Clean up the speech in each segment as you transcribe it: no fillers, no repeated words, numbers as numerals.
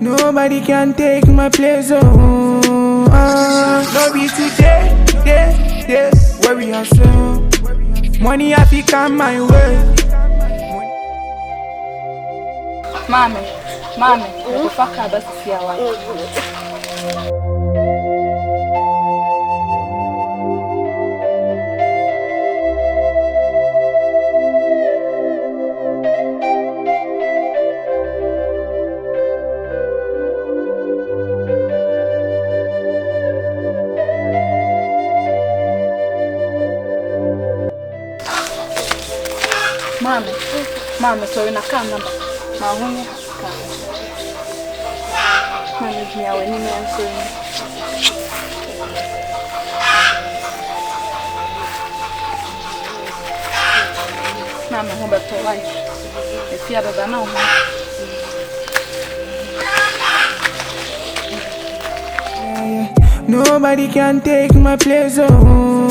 Nobody can take my place, oh. No be today, where we are so. Money have to come my way. Mami, kufaka basi siya watu. Mami, so inakanga mahuni kanga. Mami jia weni miansoni. Mami humba towai. Efia baba na umma. Nobody can take my place, oh.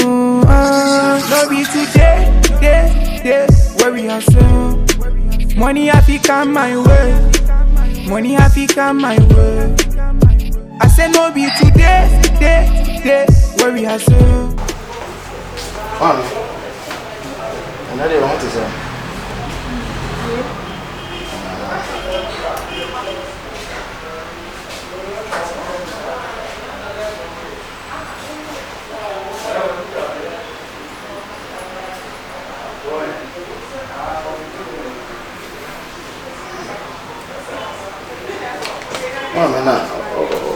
No be today, where we are so. Money have to come my way. Money have to come my way. I said no be today, where we are so. Another want to say.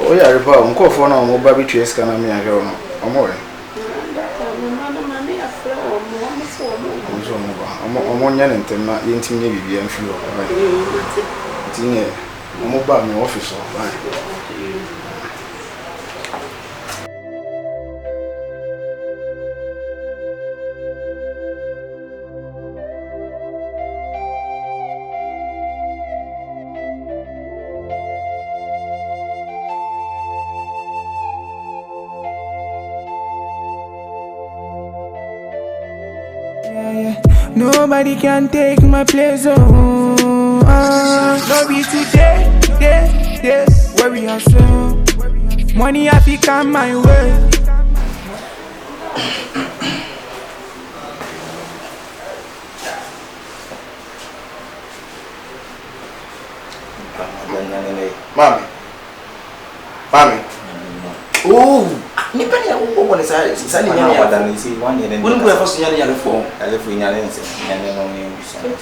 Oh yeah, report. I'm calling for now. I'm about to trace. Can I me a girl? I'm alright. I'm on your name. I'm intimate baby and feel alright. It's in here. I'm about my office. Nobody can take my place, oh. No be today, where we are so. Money have to come my way. Mommy. Oh, nipeni ya uko na sasa ni nani hapa ndani si wani nene. Wewe kwa first nyani ya reform. Alafu nyani nse. Nyani no ni sana.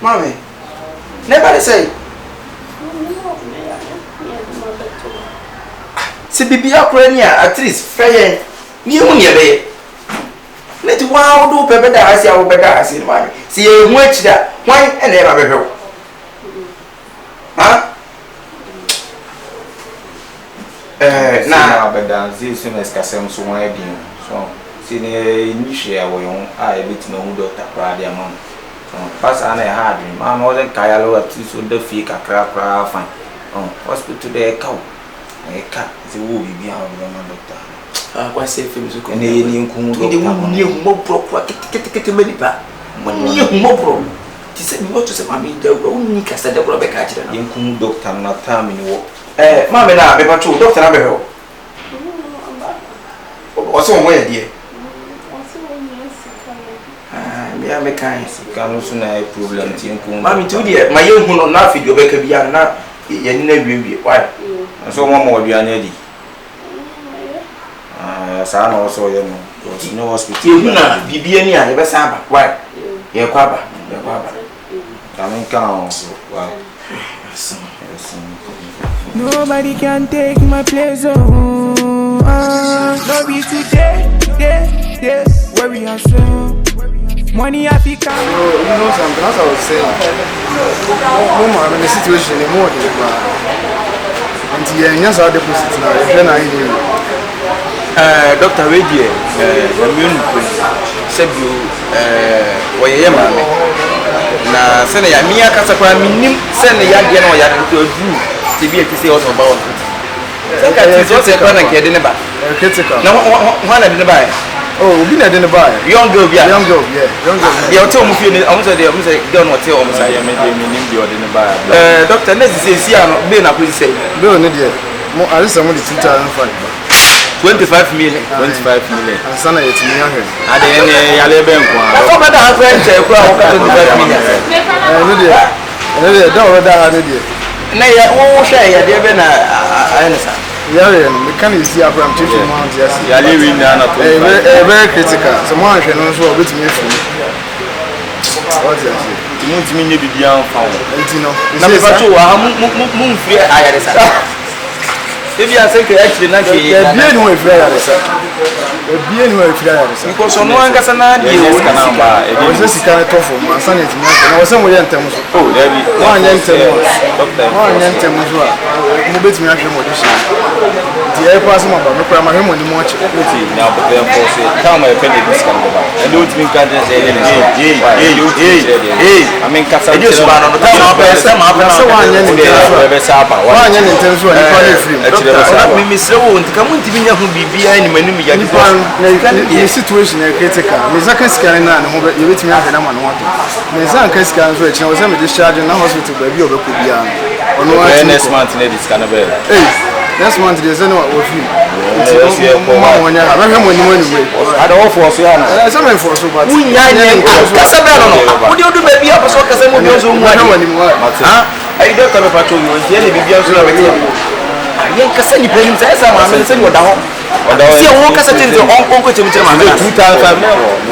Mommy. Never say. Si bibi akora ni at least fair. Ni hu ni ebe. Let wa do pepe da asi a wo beda asi man. Si e hu akira, wan e na e ba behwe. Ha? Na abedanzi sima skasem so wan edin so si ne inhye a wo yon a ebitima hu doctor prade amam so pasa na hard man no den kaya lo at so da fi kakra pra fan hospital de ka e ka se wo bibi a wo na doctor kwa se film so ko ne ni nku doctor ni mo pro kwa kete medipa mo ni mo pro ti se mi mo to se mami da wo ni kasa da pro be ka kire na nku doctor na time ni wo mami na be patrol doctor na be ho oso mo ye die me ya me kan kanu so na problem ti nku mami tu die ma ye hu no na video be ka bia na ye ni na wie why so mo aduane di sa na oso ye no no hospital ye na bibia ni a ye be sa ba why ye kwa ba kamen kan why Nobody can take my place, oh. No be today, where we are so. Money have to come. You know something, as I was saying, I'm in a situation in more than and the answer deposit now, then I hear Dr. Radio, the immune said you, why you na sene ya mia kasa kwa minim sene ya de no ya de to du ti bi ekisi o so ba won se ka ti so se kwa na ke de ne ba critical na ho na de ne ba Oh, we been in the bar. Young girl, yeah. Young girl. You tell me if you almost don't want to tell me say me in the bar. Doctor, let's say see am be na please say. Bill no there. Mo ari some the 2005. 25 million. 25 million. And sana yet me ahwe. Ade ene yale be nko. So better have friend check kura o ka 25 million. No there. No there, don't order ha no there. Na ya wo hwe ya de be na ayene sa. Yeah, we can't see a from teaching mount, yes. Yeah, living there, not very critical. Someone can also a bit me from what is it? You want me to be young found. And you know, number 2, I'm free. I had a if you are saying actually, not be anyway, because someone got an idea. It was just a kind of tough one. Son, it's I was somewhere in terms of oh, there be one young terms. You bet me actually what you say. The air person about no crime, him when you watch it. Now, but therefore, say, come my penny this kind of and don't mean can't say, hey, I mean, cats are just one on the time of some of us. One young in terms of Mr. Won't come to me who be behind me. The situation is critical. Miss Akaskana and you let me have a man water. Miss Akaskana, which I was discharged in the hospital by you over Kubian. On next month, this kind of bed. Hey, next month there's no of you. When you have a woman anyway. I don't for Siana. Something for so much. Would you do maybe up a soccer? I don't come up to you and tell you. Yen kasa ni pay him say some am say wo da ho see wo kasa tin on ko chim chim am 2005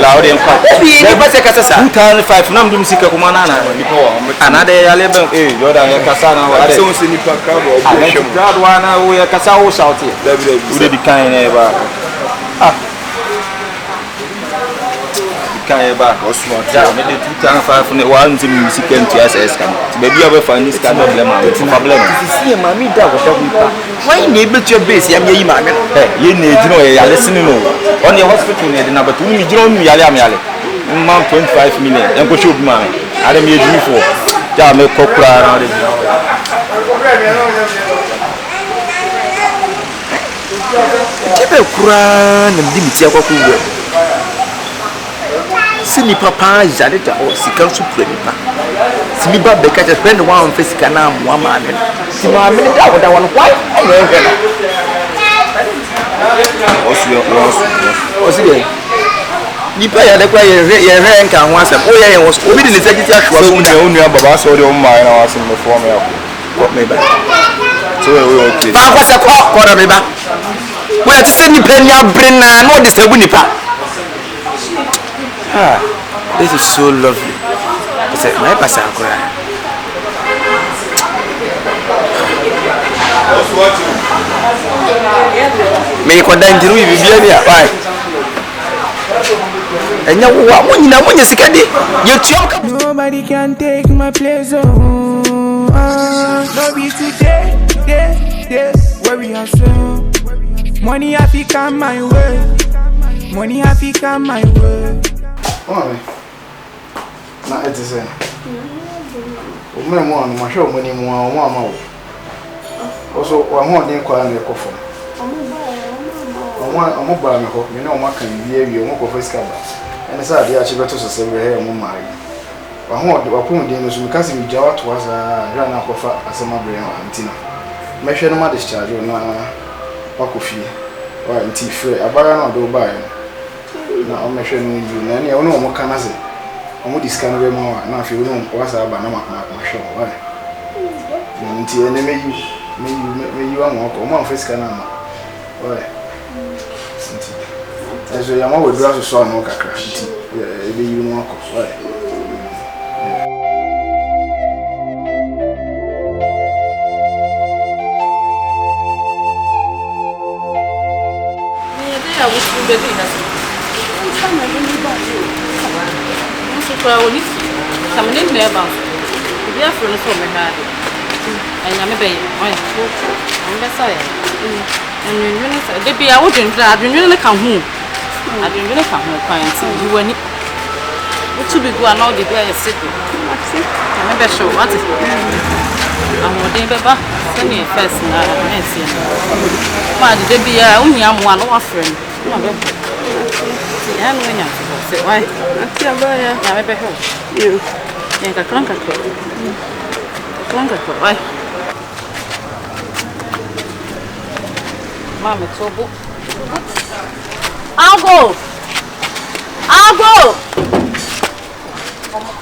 la ode mpa bi ni ba se kasa sa 2005 nam dum sika kuma na ni ko ana de ya leben Jordan ya kasa na wa de so se ni pa ka bo God wa na wo ya kasa wo shout here wo de kan na ba kan ba osmo ja me de 2005 ne wa nti music NTSS kan baby aba fa ni scan problem problem see ma mi da wo da pa why ne be to base ya me yi ma me ye ne jino ya listen no on the hospital ne de na but mi jino mi yale am yale man 25 million en ko show bi ma are me edu for ja me kokura na de kebe kura na ndi mi ti akoko wo Sini papa jareta o sika so prenipa simi ba beka je friend one physical na mo ma me si ma me da wo da won why ayo e na osi ni pa ya de kwa ye re nka ho asem o ye wo obi de ne sagiti ahwa so na onu baba so de o ma na wasem no for me ko me ba so we okay ba kwa se ko da me ba wo ya tse ni pa ni abre na no de sabu ni pa. Ah, this is so lovely. I said, my pastor, may you condemn to you, why? And nobody can take my place. No be today, where we are so. Money have to come my way. Money have to come my way. Oh, na it is. O me mo anu ma hwe o mani mu a o ma ma wo. Also, wa ho den kwa na ekofo. O mo ba me ho, me na o ma kan bia wi o mo ko fiska ba. Ene sa dia chi beto so se we he mo mai. Wa ho wa pon den no so me kan se mi jawa to asa ra na kofa asema bre antina. Me hwe no ma discharge na wa ko fie. Wa nti free abara na do ba na o me hwe no yu na ne o no mo kan ase. Omo discan we ma na afi wo no wasa ba na makma hwe wa. Nti ene me yu amon ko mo fiska na ma. Wa. Nti ezo ya ma we dura so no kakra nti e be yu no ko. Wa. Ya no nya. Se vai. Ati abaya. Ya me pejo. Yo. Ya ka kranka ko. Kranka ko. Vai. Mama, tobo. Algo.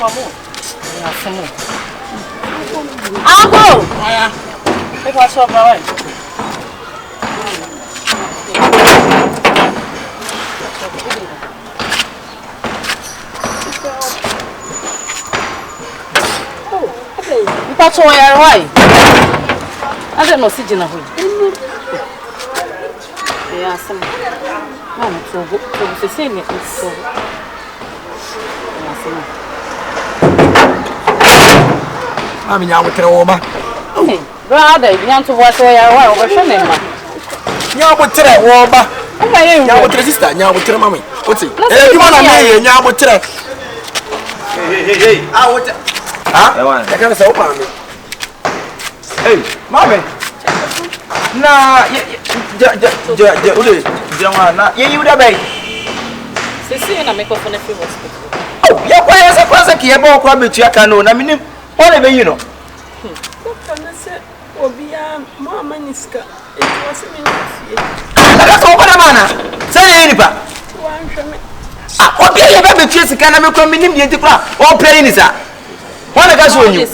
Como? Ya semo. Algo. Aya. Que passou pra lá? Passou aí, vai. Ade no si jina hoyi. Ya semo. Mama, tobo. Se sene tobo. Ya semo. Mami nya wotre wo ba. Brother, you to watch where you are over Shannon. Nya wotre wo ba. Nya Hey, wotre sister, nya wotre mami. Oti. You wanna me nya wotre. Hey. Ah wotre. Ah? Ya kana say wo mami. Hey, mami. Na ja ule jama na ye you da bay. Sisi na make up for the hospital. Oh, ya kwa yesa kwanza kiyeba okwa betu aka no na minim. What be you know? Doctor na se obia mama niska. E wase me nfie. That's all for mana. Say ni pa. Wan hwe me. Ah, obia ye be betu sika na me kwa minim ye ntikura. O pray ni sa. Wana ka so onyu.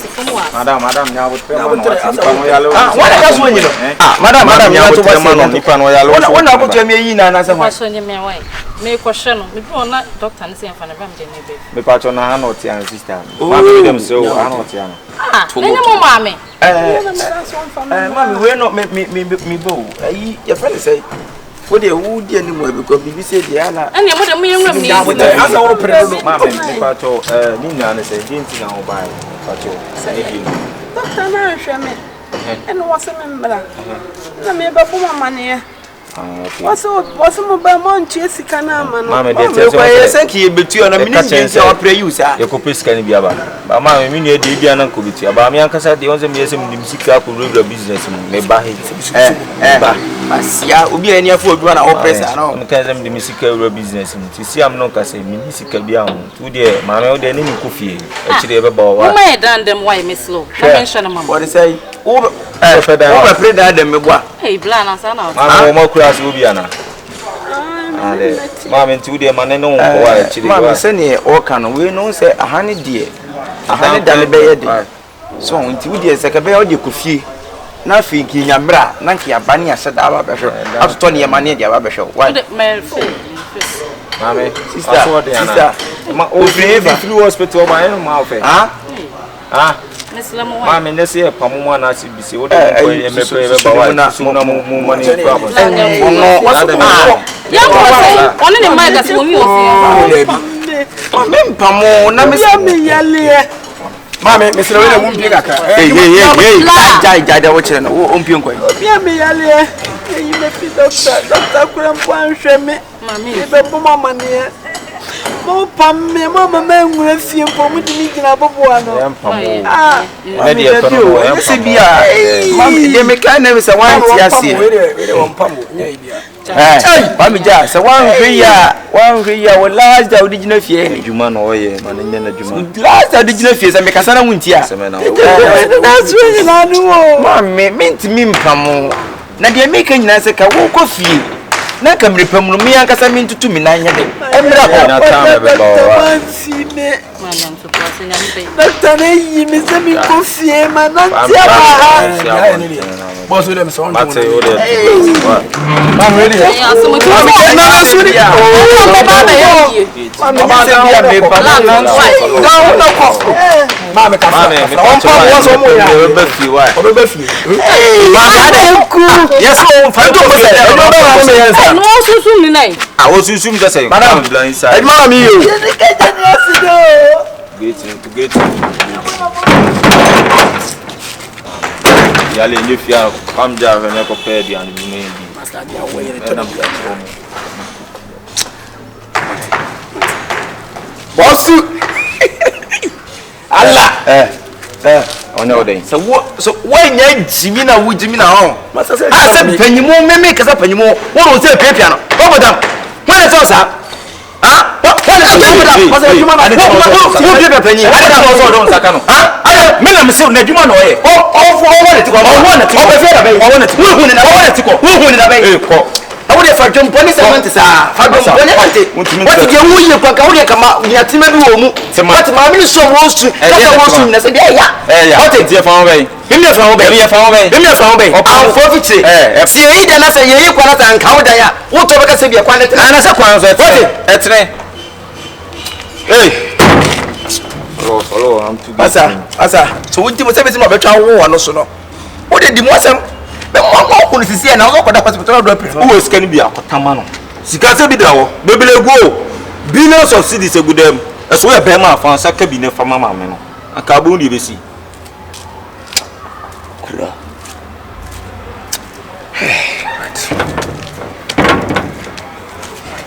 Madam nya wotre ma no nipa no yalo. Ah, wana ka so onyu no. Ah, madam nya wotre ma no nipa no yalo. Wana ko to me yi na na se Kwa so nyeme wai. Me ko hwe no. Me do na doctor ne se yfa na bam de ne be. Me pa cho na ha no ti an sister. Ma be dem so ha no ti an. Ah, ne mo mame. Mami we no me bo. Ayi ye fa le say. Wo de wo de ni mo be ko bibi se de ala. Ene mo de mo yenwura mi. Asa wo pray no. Ma be me pa cho ni nya ne se di nti na ho bai. Pa cho se di. Doctor na hwe me. Ene wase me mbra. Na me ba bu mama ne. Wase mo ba mo nche sika na ama no. Ma me de Te so ye se ki betu na minim de nti o pray you sa. Ye ko pesika ni bia ba. Ba ma me ni e de bia na ko betu. Ba me ankasa de onse me yesem nim sika ko rubra business mu. Me ba he. Ba. Basia obi ani afo obi na o pressa no. On ka zem de sika rubra business mu. Ti si am no ka se me ni sika bia ho. Tu de ma me o de ni ko fie. E kire be ba wa. Mo e dan dem why me slow. Na mention na mama. What say? O pray da dem me boa. Hey, bla na sana. Ma mo kura se obi ana. Ale. Ma me tu de ma ne no ko wa e kire wa. Ma se ne o ka no we no se ahane de. Ahane da le be ye de. So nti wo de se ka be o de ko fie. Na fi ki nyamra na ki abani ase da ba behwe. Atoto ne yema ne de ba behwe. Why? Me Mame, sister. Ma o free through hospital ma no ma ofe. Ah. Meslamo wa. Mame ne se pamu mo na si bisi o de ko e me pe be ba wa su na mo money problem. Ya ko say, oni ne mai ga se omi ofi. Me mpamo na me yale. Mame, me se we na mumpie kaka. Hey. Jai da wo kire no o mpie nkoi. Bia me yale. Yi me fi doctor kura mpo anhwe me. Mami. Be bo mama ne. Mo pam me mama me nwura fie mpo mu dimi gina bobo ano. Ah, Na de ko no se bia. Mame, de me kan na se wan ti ase. We won pam nya bia. Mami ja, se wan hwe ya wo last da original fie. Juma no oye ma ne na juma. Last da original fie se me kasa na wunti a. Se me na. Na so ni na nu. Mame, minti mi mpamo. Na de me kan nyina se ka wo ko fie. Na kamre pam no mi ankasa mi ntutu mi na nya de. Emra ko Na time be ba wa. Mama so kwa se nya mpe. Doctor na yi me se mi ko fie ma na ti aba. Boss dem so on. Mate o de. Mame ready. Ya so mo ti. Na so ni. Mama ba ba ye. Mame se bia me pa na no ko. Mame ka. Mame me on pa wo so mo ya. Be fi wa. O be fi. Mame ade ku. Yes o fa to mo se. No susu ni nai. Ah o susum just say. Madam blind side. Mama mi yo. Get. Yale ni fia kam ja ve ne ko pe bi an bi ne bi. Master dia wo yere to na bu. Bossu. Allah. Onya odai. So nya jimi na wo jimi na ho. Master say. Ah say panyimu meme kasa panyimu. Wo no say pepia no. Wo bodam. When it was Asa, so we do everything about travel one also no. What did the Muslim? The mama who is here now go that hospital do pray. Who is can be akotama no. Sika se bi dawo, bebele go. Billions of cedis egu dem. Eso ye be ma fa saka bi ne fa mama me no. Aka bu ndi be si. Kura.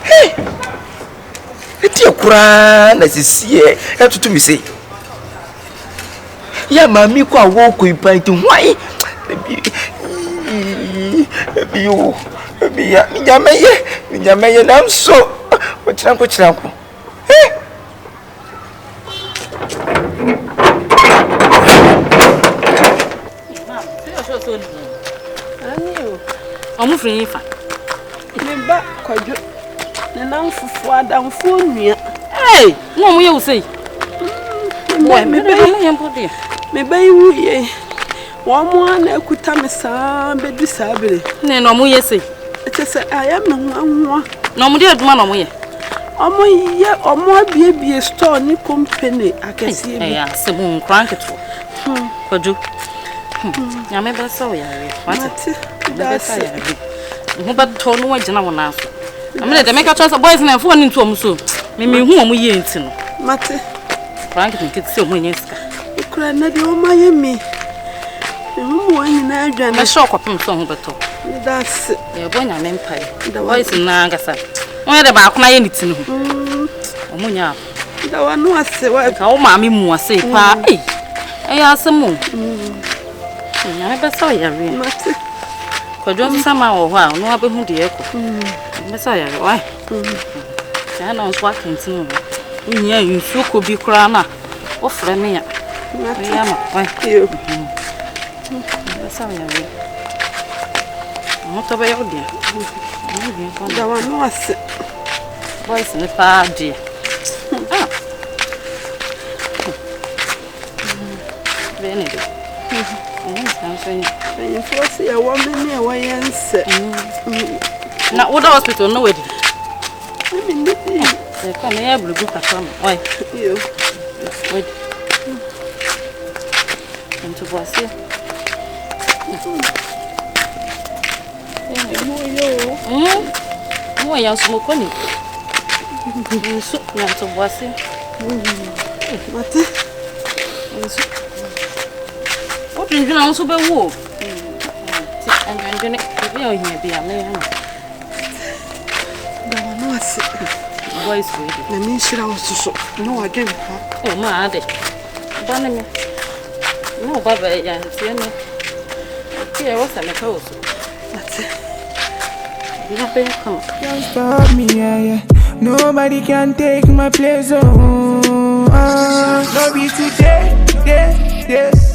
Hey. Eti kura na sisie. Etutu mi sei. Ya mami kwa wo ko ipan ti hwan ebi yo ebi ya mi jameye nam so ko chiranko Omu free fa Me ba kwadwo ne nan fufu adamfo nua no mu ye wo sei me be yempo dia me bayi wuye wo mo ana akuta me saa bedu saa bere ne no mu ye sei etese aya me nwa no mu dia aduma no mu ye omo abie store ni company akese bi ya se bu nkranketo kojo ya me ba so ya re wate da sa ya re mo ba to no wagina wo na so amene de make choice boys na fo ni ntu om so me hu om ye nti no mate frank ni kiti se om ye ska ikura na de o maye mi mo wani na adwa na shock opim so ho beto that's e bonya me mpai boys na ngasa won de ba ko na ye nti no om nya da wanu ase wa ka o ma me mu ase pa ya asemu ya me ba so ya re mate kojo sama wo ho a no abehu de eko me so ya re wai ya na so akentinu nya yinsu ko bi kura na o frɛ me ya ya ma wai yo me so ya re mo to ba yo de da wanu ase boys ne pa de bene de you force ya woman ne wa yense na wo da hospital no wedi me ndi e ka na ya brugu kakam oi yo wedi into boise mo ya sumo ko ni so ya into boise mate so o twinjuna wo so be wo ti anjene bi o hia bi ame ya da wanu ase boys wedi na mi shira wo so no wa dwen ha o ma ade ba na me no ba ba ya ti ne ti e wo sa me ka wo so mate you have been come Can't stop me, yeah. Nobody can take my place, oh. No be today,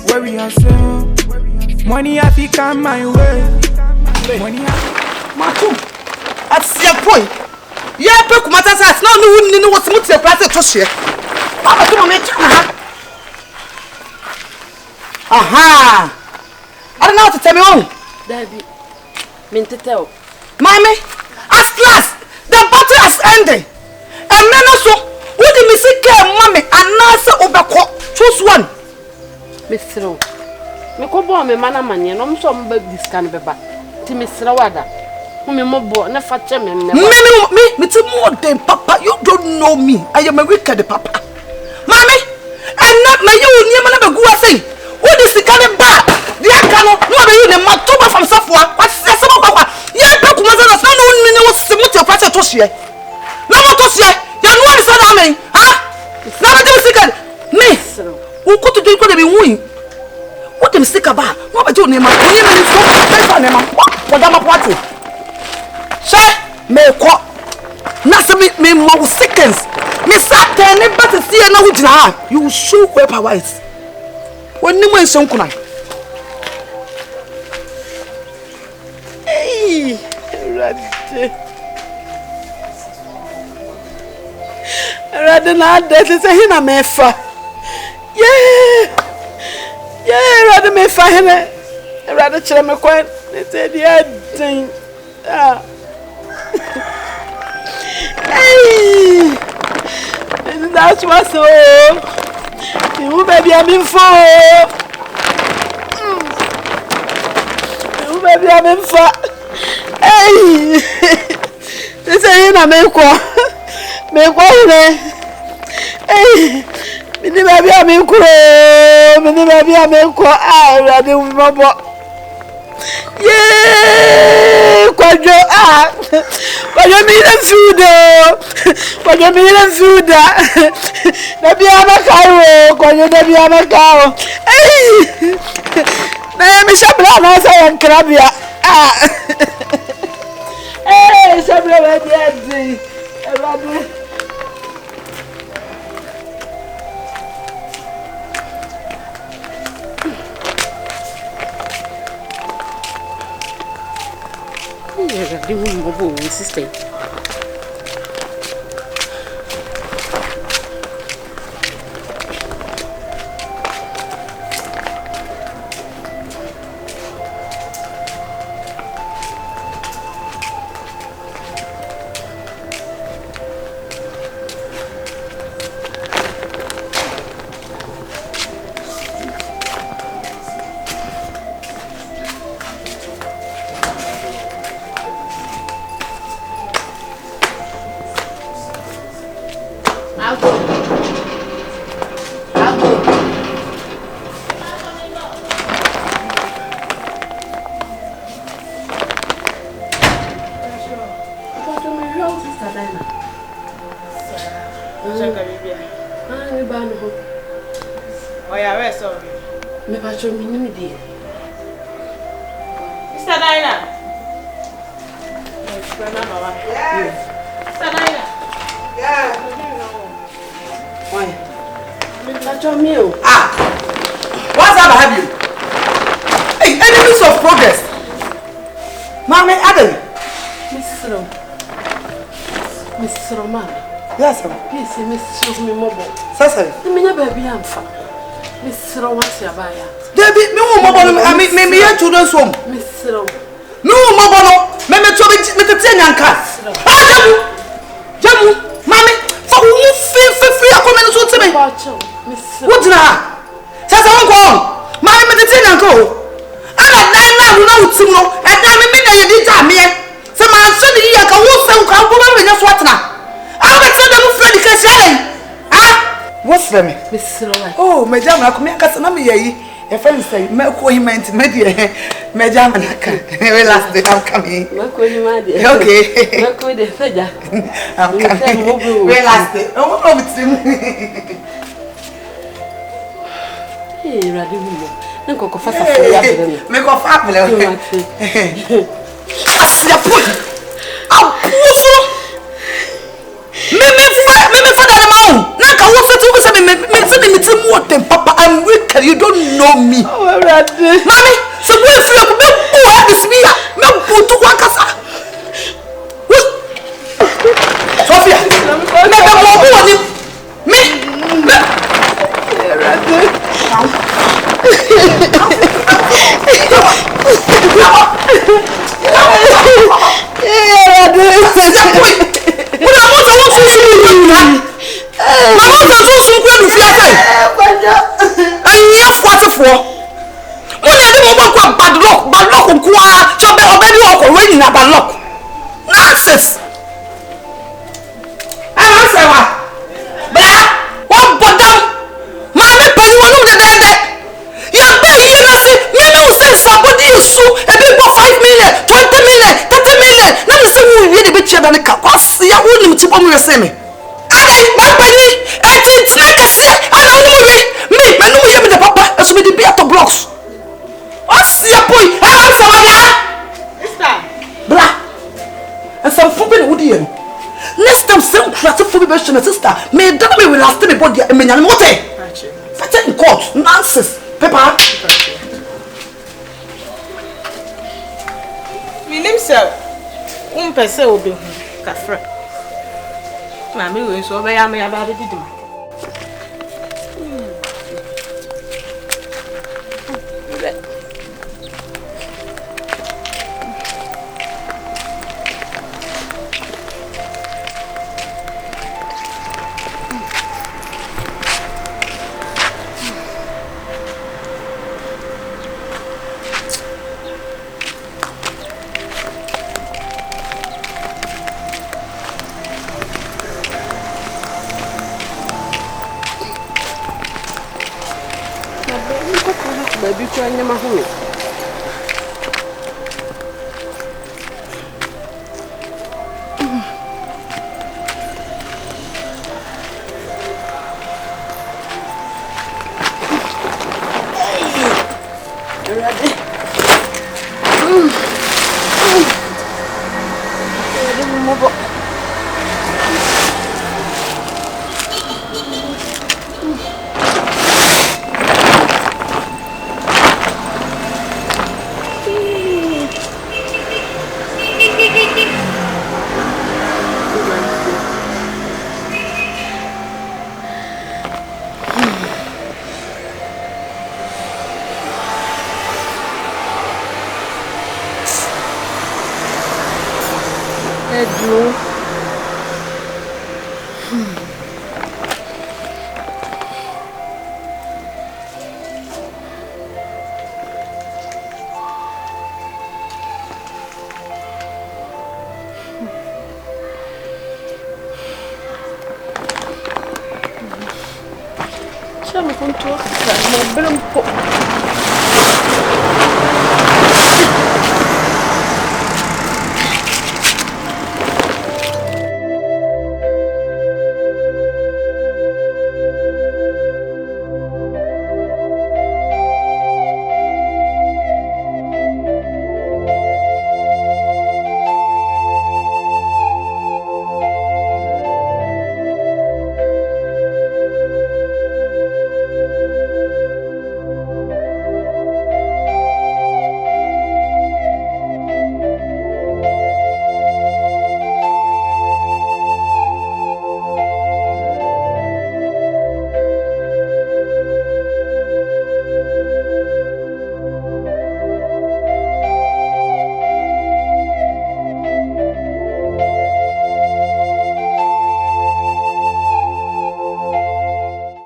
where we are so. Money I fi come my way. Money I Matum at your point. Yeah, pick my task. No, no, what's much a price to share. Papa, to make aha. I don't know what to tell me on. Daddy, mean to tell. Mommy, at last, the battle has ended. And men also, what did me say, mommy, and Nasa Obako? Choose one. Mr. Me ko bo me mana manye no mso mba discan beba ti Mr. Wada me mo bo na fa che me me ti more than papa. You don't know me. I am a wicked papa. Mommy, and not my you near mana be go say. What is the kind of bad? The akano no be you the matoba from Safwa. What say some papa? Yeah, pe kuma za na no ni wo simuti o prache to hye. Na mo to hye. Ya no ni sa na me. Ha? Na ma dey sick me. Wo ko to do ko dey be wu. What them sick about? What about you, Nema? You need to go. Nema. What am I party? Say, me ko. Na se me more seconds. turn it back to see now with her. You will show where power is. When you want some kuna. Hey, rather not that is a hina mefa. Yeah, rather me find it. Rather tell me quite. It's a dear thing. Hey, and that's what's so. You baby, I'm in for. You baby, I'm in for. Hey, this ain't a make one. Make one. Hey, Minnie baby, I'm in for. Minnie baby, I'm in for. I rather remember. Yeah, Quadro, Quadro million food, Quadro million food. Maybe I'm a cow, Quadro, maybe I'm a cow. Hey, I'm a shabla, and crabia. Hey, shabla, yeah, they won't move, sister. What's up, have you? Hey, enemies of progress. Mommy, Adam. Mrs. Roman. Yes, sir. Please, Mrs. Mobile. Sir, Baby, I'm fine. Mrs. What's your buyer? David, no mobile. I mean, maybe your children's home. Mrs. No mobile. Maybe to be with the 10 and cats. Jamu, Mommy, for who feel free a comment to me. What's that? Says I won't go on. Mommy, with the 10 and go. I'm not now, no, tomorrow, and I mean, I did that, me. So my son, I can walk some cowboy in your sweater. I'll bet you don't feel the case. What's them? Oh, Madame, I come here because I'm here. A friend say, Melko, he meant media. Madame, I can't. Last day I'm coming. Okay. I'm coming. Well, last day. Oh, it's him. Hey, Radimu. Then go for fast. Make off apple. I see a put. I'll pull. Me for that amount. Naka what's it over say me more than papa. I'm weak. You don't know me. Oh, Radde. Mommy, so we feel me have this me. Me put to one kasa. Sophia. Me be mo who ni me. Radde. Nonsense. I answer what? What bottom? Mommy, penny one of the dead. You pay you know see. Me no say somebody you sue a big 5 million, 20 million, 30 million. Let me say we really be cheaper than the car. What's ya? Who nim to come say me? Ade, my penny. It's like I say. I don't know me. Me no hear me the papa. As me the be at the blocks. What's ya boy? I answer what ya? Blah. And some food trust for me sister. Me don't me will last me body me nyane mote. Fete in court nonsense. Pepper. Minim sir. Pese obi hu kafra. Na me we so be ya me ya ba de didim. Baby, try to make it. Chama com tudo, mas não branco.